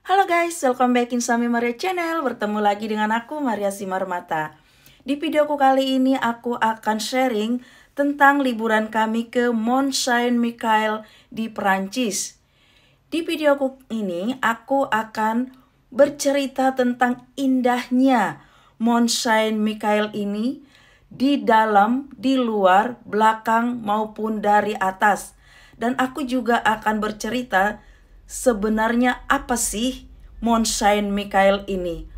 Halo guys, welcome back in Sami Maria Channel. Bertemu lagi dengan aku, Maria Simarmata. Di videoku kali ini aku akan sharing tentang liburan kami ke Mont Saint-Michel di Perancis. Di videoku ini aku akan bercerita tentang indahnya Mont Saint-Michel ini di dalam, di luar, belakang maupun dari atas. Dan aku juga akan bercerita sebenarnya apa sih Mont Saint-Michel ini.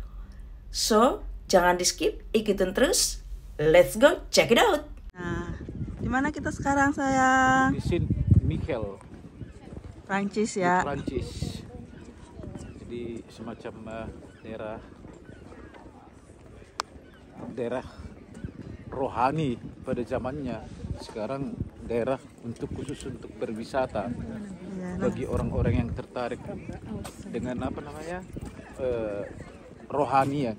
So, jangan di skip, ikutin terus. Let's go, check it out. Nah, dimana kita sekarang sayang? Di Saint-Michel, Prancis di ya. Prancis. Jadi semacam daerah rohani pada zamannya. Sekarang daerah khusus untuk berwisata bagi orang-orang yang tertarik dengan rohani ya.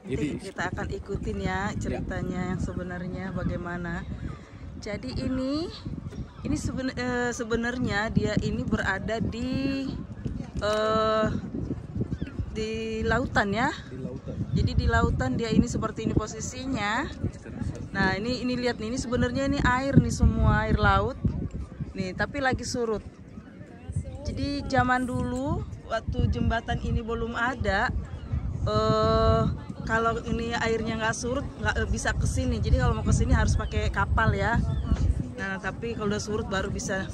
Jadi kita akan ikutin ya ceritanya yang sebenarnya bagaimana. Jadi ini sebenarnya dia ini berada di lautan ya. di lautan. Jadi di lautan dia ini seperti ini posisinya. Nah ini lihat nih, ini sebenarnya ini air nih, semua air laut nih, tapi lagi surut. Jadi zaman dulu waktu jembatan ini belum ada, kalau ini airnya nggak surut nggak bisa ke sini. Jadi kalau mau ke sini harus pakai kapal ya. Nah tapi kalau udah surut baru bisa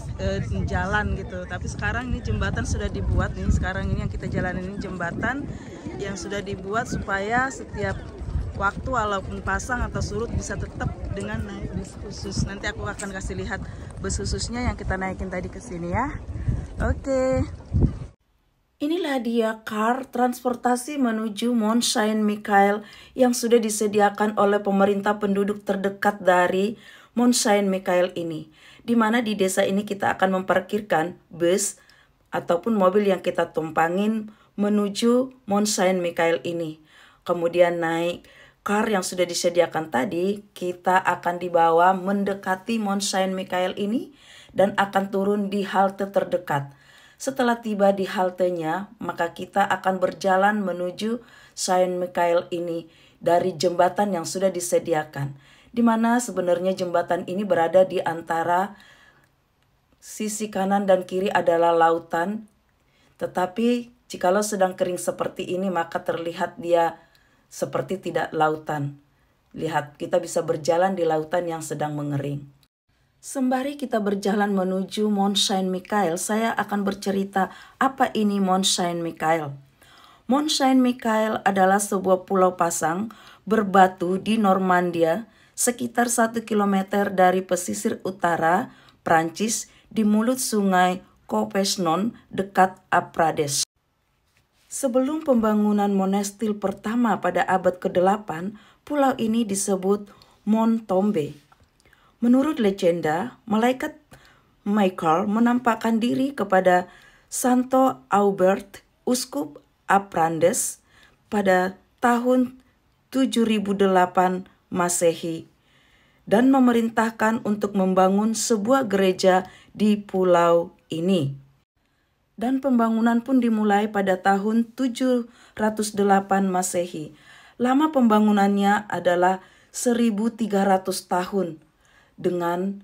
jalan gitu. Tapi sekarang ini jembatan sudah dibuat nih. Sekarang ini yang kita jalanin ini jembatan yang sudah dibuat supaya setiap waktu walaupun pasang atau surut bisa tetap dengan naik bus khusus. Nanti aku akan kasih lihat bus khususnya yang kita naikin tadi ke sini ya. Oke. Inilah dia car transportasi menuju Mont Saint-Michel yang sudah disediakan oleh pemerintah penduduk terdekat dari Mont Saint-Michel ini. Di mana di desa ini kita akan memparkirkan bus ataupun mobil yang kita tumpangin menuju Mont Saint-Michel ini. Kemudian naik car yang sudah disediakan tadi, kita akan dibawa mendekati Mont Saint-Michel ini dan akan turun di halte terdekat. Setelah tiba di haltenya, maka kita akan berjalan menuju Saint-Michel ini dari jembatan yang sudah disediakan. Di mana sebenarnya jembatan ini berada di antara sisi kanan dan kiri adalah lautan. Tetapi jikalau sedang kering seperti ini, maka terlihat dia seperti tidak lautan. Lihat, kita bisa berjalan di lautan yang sedang mengering. Sembari kita berjalan menuju Mont Saint-Michel, saya akan bercerita apa ini Mont Saint-Michel. Mont Saint-Michel adalah sebuah pulau pasang berbatu di Normandia, sekitar 1 km dari pesisir utara Prancis di mulut sungai Copesnon dekat Aprades. Sebelum pembangunan monastir pertama pada abad ke-8, pulau ini disebut Mont Tombe. Menurut legenda, malaikat Michael menampakkan diri kepada Santo Aubert, uskup Aprades, pada tahun 7008 Masehi dan memerintahkan untuk membangun sebuah gereja di pulau ini. Dan pembangunan pun dimulai pada tahun 708 Masehi. Lama pembangunannya adalah 1300 tahun dengan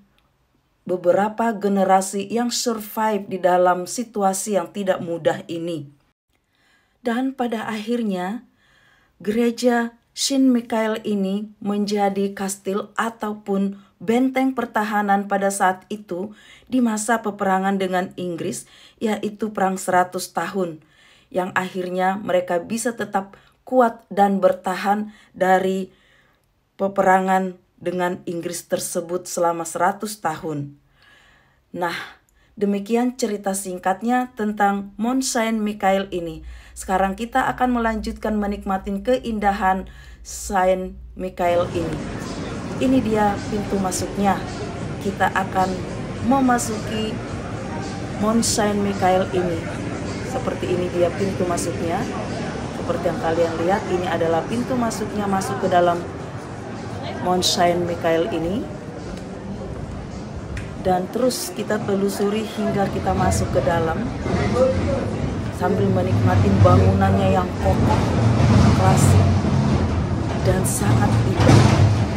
beberapa generasi yang survive di dalam situasi yang tidak mudah ini. Dan pada akhirnya gereja Saint-Michel ini menjadi kastil ataupun benteng pertahanan pada saat itu di masa peperangan dengan Inggris, yaitu perang 100 tahun, yang akhirnya mereka bisa tetap kuat dan bertahan dari peperangan dengan Inggris tersebut selama 100 tahun. Nah, demikian cerita singkatnya tentang Mont Saint-Michel ini. Sekarang kita akan melanjutkan menikmati keindahan Saint-Michel ini. Ini dia pintu masuknya. Kita akan memasuki Mont Saint-Michel ini. Seperti ini dia pintu masuknya. Seperti yang kalian lihat, ini adalah pintu masuknya masuk ke dalam Mont Saint-Michel ini. Dan terus kita telusuri hingga kita masuk ke dalam. sambil menikmati bangunannya yang kokoh, klasik, dan sangat indah.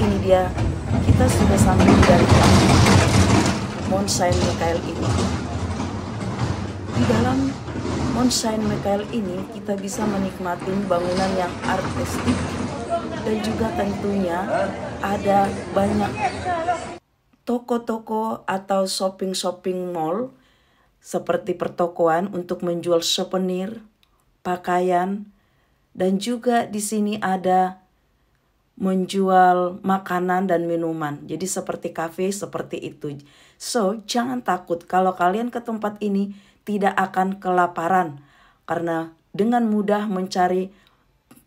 Ini dia, kita sudah sampai dari Mount Saint Michael ini. Di dalam Mount Saint Michael ini kita bisa menikmati bangunan yang artistik dan juga tentunya ada banyak toko-toko atau shopping mall seperti pertokoan untuk menjual souvenir, pakaian, dan juga di sini ada menjual makanan dan minuman. Jadi seperti kafe seperti itu. So, jangan takut kalau kalian ke tempat ini tidak akan kelaparan karena dengan mudah mencari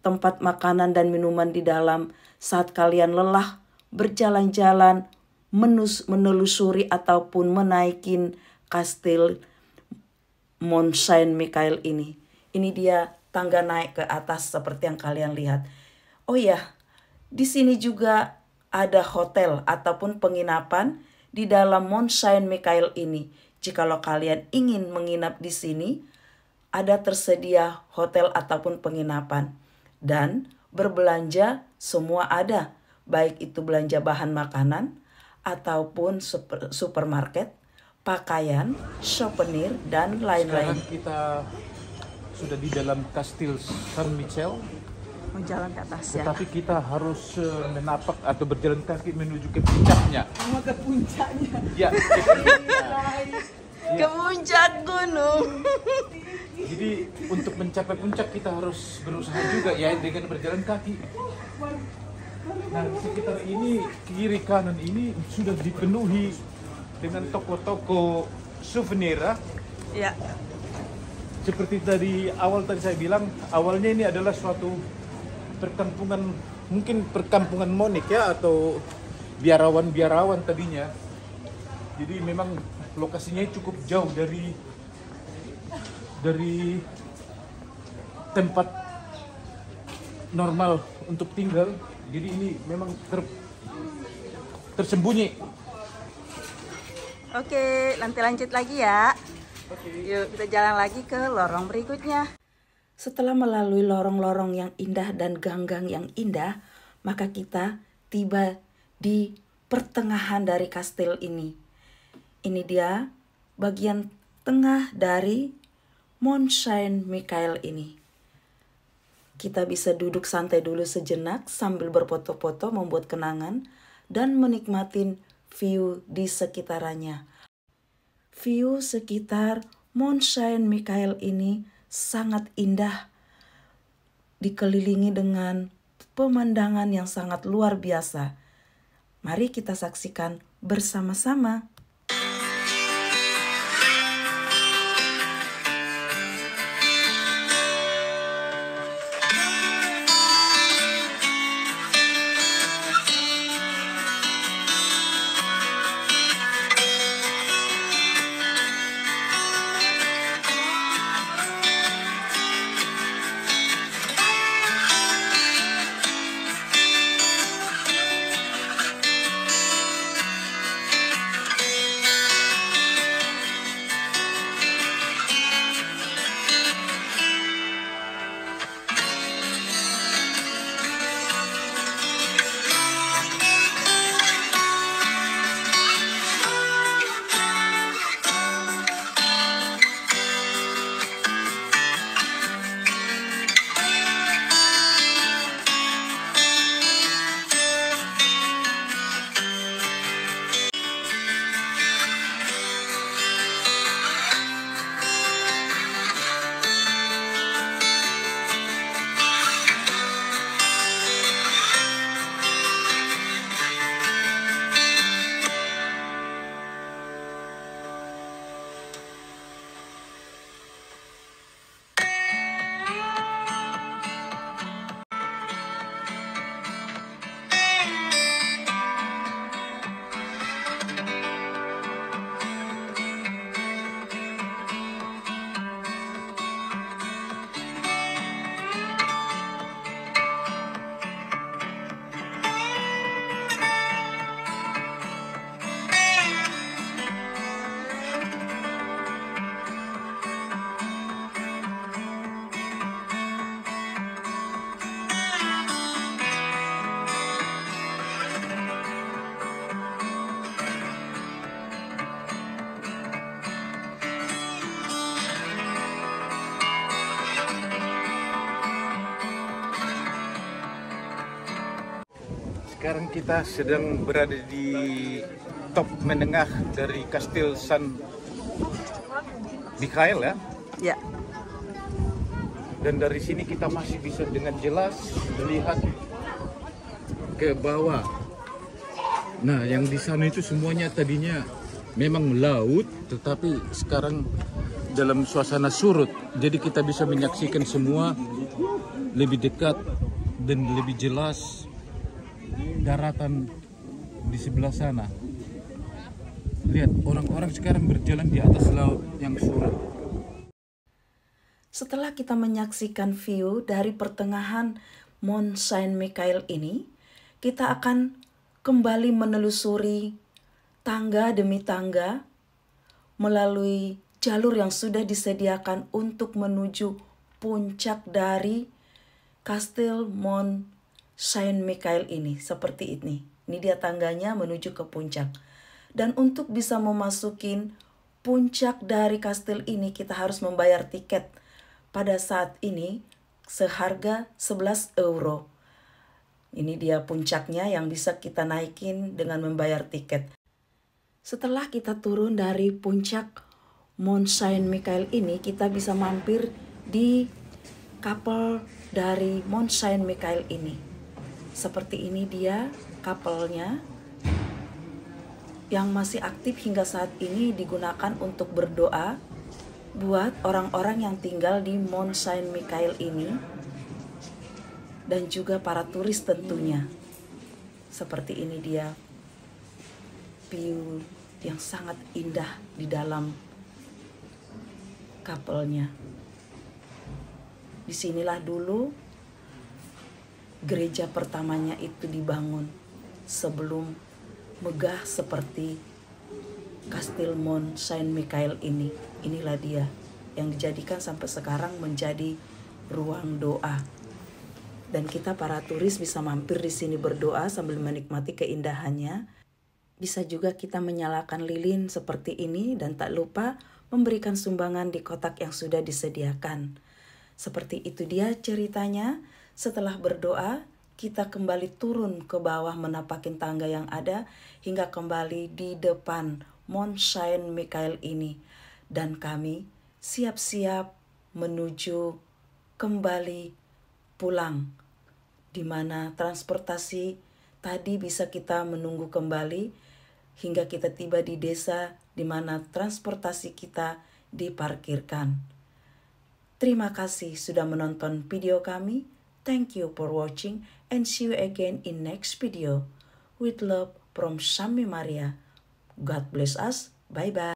tempat makanan dan minuman di dalam saat kalian lelah berjalan-jalan menelusuri ataupun menaikin kastil Mount Saint Michael ini. Ini dia tangga naik ke atas seperti yang kalian lihat. Oh ya, di sini juga ada hotel ataupun penginapan di dalam Mount Saint Michael ini. Jikalau kalian ingin menginap di sini, ada tersedia hotel ataupun penginapan. Dan berbelanja semua ada, baik itu belanja bahan makanan ataupun supermarket, pakaian, souvenir, dan lain-lain. Sekarang kita sudah di dalam Kastil San Michel. Mau jalan ke atas ya. Tetapi kita harus menapak atau berjalan kaki menuju ke puncaknya. Mau ke puncaknya. Ya. Ke puncak gunung. Jadi untuk mencapai puncak kita harus berusaha juga ya dengan berjalan kaki. Nah, sekitar ini, kiri kanan ini sudah dipenuhi dengan toko-toko souvenir. Ya. Seperti tadi saya bilang, awalnya ini adalah suatu perkampungan, mungkin perkampungan Monik ya, atau biarawan-biarawan tadinya. Jadi memang lokasinya cukup jauh dari tempat normal untuk tinggal. Jadi ini memang tersembunyi. Oke, nanti lanjut lagi ya. Oke. Yuk kita jalan lagi ke lorong berikutnya. Setelah melalui lorong-lorong yang indah dan gang-gang yang indah, maka kita tiba di pertengahan dari kastil ini. Ini dia bagian tengah dari Mount Saint Michael ini. Kita bisa duduk santai dulu sejenak sambil berfoto-foto membuat kenangan dan menikmati view di sekitarannya. View sekitar Mount Saint Michael ini sangat indah, dikelilingi dengan pemandangan yang sangat luar biasa. Mari kita saksikan bersama-sama. sekarang kita sedang berada di top menengah dari Kastil San Mikael ya. Ya. Dan dari sini kita masih bisa dengan jelas melihat ke bawah. Nah, yang di sana itu semuanya tadinya memang laut, tetapi sekarang dalam suasana surut. Jadi kita bisa menyaksikan semua lebih dekat dan lebih jelas daratan di sebelah sana. Lihat, orang-orang sekarang berjalan di atas laut yang surut. Setelah kita menyaksikan view dari pertengahan Mount Saint Michael ini, kita akan kembali menelusuri tangga demi tangga melalui jalur yang sudah disediakan untuk menuju puncak dari Kastil Mount Saint Michael ini. Seperti ini. Ini dia tangganya menuju ke puncak. Dan untuk bisa memasukin puncak dari kastil ini, kita harus membayar tiket. Pada saat ini seharga 11 euro. Ini dia puncaknya yang bisa kita naikin dengan membayar tiket. Setelah kita turun dari puncak Mount Saint Michael ini, kita bisa mampir di kapel dari Mount Saint Michael ini. Seperti ini dia kapelnya yang masih aktif hingga saat ini, digunakan untuk berdoa buat orang-orang yang tinggal di Mount Saint Michael ini dan juga para turis tentunya. Seperti ini dia view yang sangat indah di dalam kapelnya. Disinilah dulu gereja pertamanya itu dibangun sebelum megah seperti Kastil Mount Saint Michael ini. Inilah dia yang dijadikan sampai sekarang menjadi ruang doa. Dan kita para turis bisa mampir di sini berdoa sambil menikmati keindahannya. Bisa juga kita menyalakan lilin seperti ini dan tak lupa memberikan sumbangan di kotak yang sudah disediakan. Seperti itu dia ceritanya. Setelah berdoa, kita kembali turun ke bawah menapakin tangga yang ada hingga kembali di depan Mount Saint Michael ini. Dan kami siap-siap menuju kembali pulang, di mana transportasi tadi bisa kita menunggu kembali hingga kita tiba di desa di mana transportasi kita diparkirkan. Terima kasih sudah menonton video kami. Thank you for watching and see you again in next video. With love from Sami Maria. God bless us. Bye-bye.